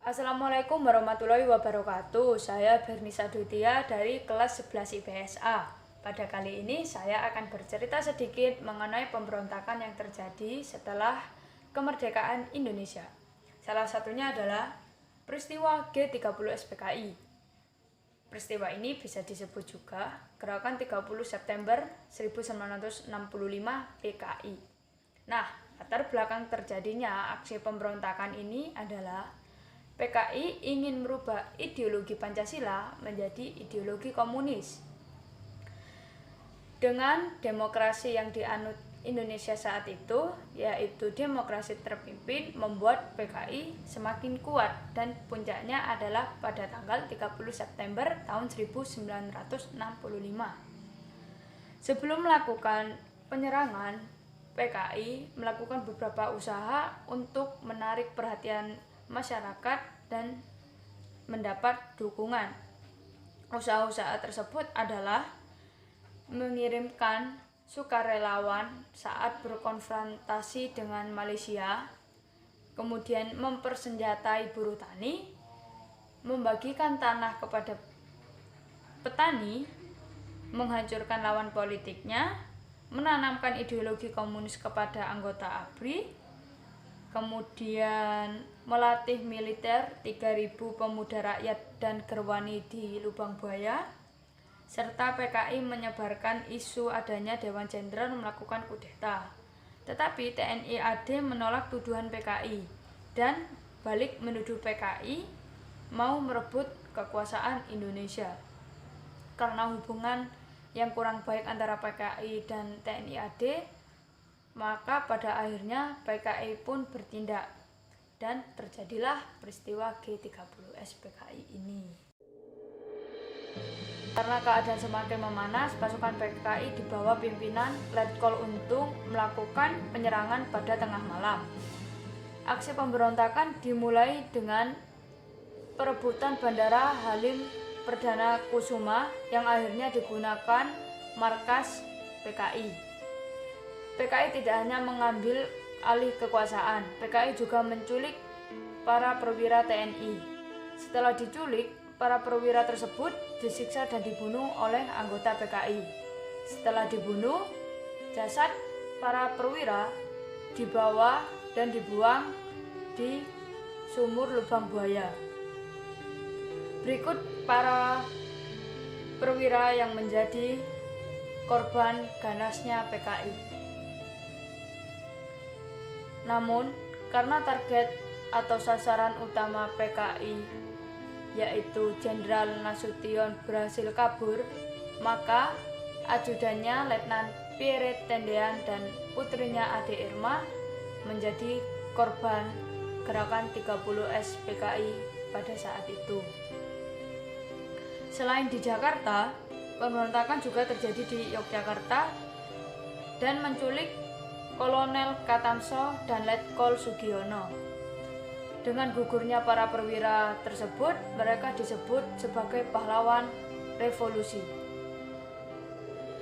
Assalamualaikum warahmatullahi wabarakatuh. Saya Bernisa Dutia dari kelas 11 IPSA. Pada kali ini saya akan bercerita sedikit mengenai pemberontakan yang terjadi setelah kemerdekaan Indonesia. Salah satunya adalah peristiwa G30 SPKI. Peristiwa ini bisa disebut juga Gerakan 30 September 1965 PKI. Nah, latar belakang terjadinya aksi pemberontakan ini adalah PKI ingin merubah ideologi Pancasila menjadi ideologi komunis. Dengan demokrasi yang dianut Indonesia saat itu, yaitu demokrasi terpimpin, membuat PKI semakin kuat dan puncaknya adalah pada tanggal 30 September tahun 1965. Sebelum melakukan penyerangan, PKI melakukan beberapa usaha untuk menarik perhatian masyarakat dan mendapat dukungan. Usaha-usaha tersebut adalah mengirimkan sukarelawan saat berkonfrontasi dengan Malaysia, kemudian mempersenjatai buruh tani, membagikan tanah kepada petani, menghancurkan lawan politiknya, menanamkan ideologi komunis kepada anggota ABRI, kemudian melatih militer 3.000 pemuda rakyat dan gerwani di Lubang Buaya, serta PKI menyebarkan isu adanya Dewan Jenderal melakukan kudeta. Tetapi TNI AD menolak tuduhan PKI dan balik menuduh PKI mau merebut kekuasaan Indonesia. Karena hubungan yang kurang baik antara PKI dan TNI AD, maka pada akhirnya PKI pun bertindak dan terjadilah peristiwa G30 SPKI ini. Karena keadaan semakin memanas, pasukan PKI di bawah pimpinan Letkol Untung melakukan penyerangan pada tengah malam. Aksi pemberontakan dimulai dengan perebutan Bandara Halim Perdana Kusuma yang akhirnya digunakan markas PKI. PKI tidak hanya mengambil alih kekuasaan, PKI juga menculik para perwira TNI. Setelah diculik, para perwira tersebut disiksa dan dibunuh oleh anggota PKI. Setelah dibunuh, jasad para perwira dibawa dan dibuang di sumur Lubang Buaya. Berikut para perwira yang menjadi korban ganasnya PKI. Namun, karena target atau sasaran utama PKI, yaitu Jenderal Nasution, berhasil kabur, maka ajudannya Letnan Pierre Tendean dan putrinya Ade Irma menjadi korban Gerakan 30 SPKI pada saat itu. Selain di Jakarta, pemberontakan juga terjadi di Yogyakarta dan menculik Kolonel Katamso dan Letkol Sugiono. Dengan gugurnya para perwira tersebut, mereka disebut sebagai pahlawan revolusi.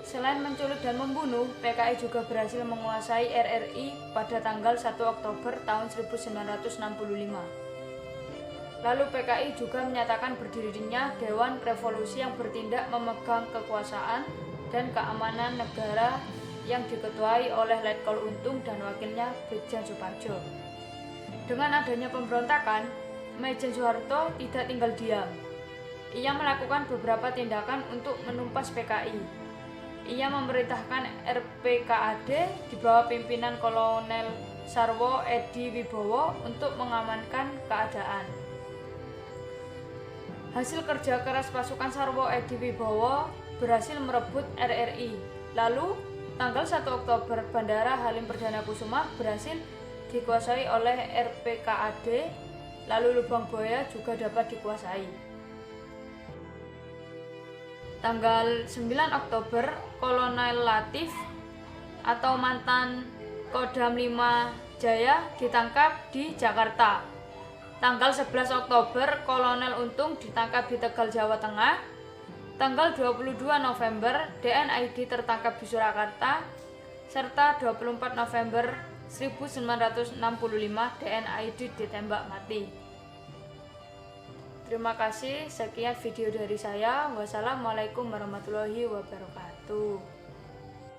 Selain menculik dan membunuh, PKI juga berhasil menguasai RRI pada tanggal 1 Oktober tahun 1965. Lalu PKI juga menyatakan berdirinya Dewan Revolusi yang bertindak memegang kekuasaan dan keamanan negara yang diketuai oleh Letkol Untung dan wakilnya Brigjen Suparjo. Dengan adanya pemberontakan, Maijen Soeharto tidak tinggal diam. Ia melakukan beberapa tindakan untuk menumpas PKI. Ia memerintahkan RPKAD di bawah pimpinan Kolonel Sarwo Edi Wibowo untuk mengamankan keadaan. Hasil kerja keras pasukan Sarwo Edi Wibowo berhasil merebut RRI. Lalu, tanggal 1 Oktober, Bandara Halim Perdana Kusuma berhasil dikuasai oleh RPKAD, lalu Lubang Buaya juga dapat dikuasai. Tanggal 9 Oktober, Kolonel Latif atau mantan Kodam 5 Jaya ditangkap di Jakarta. Tanggal 11 Oktober, Kolonel Untung ditangkap di Tegal, Jawa Tengah. Tanggal 22 November, DNID tertangkap di Surakarta, serta 24 November 1965 DNID ditembak mati. Terima kasih, sekian video dari saya. Wassalamualaikum warahmatullahi wabarakatuh.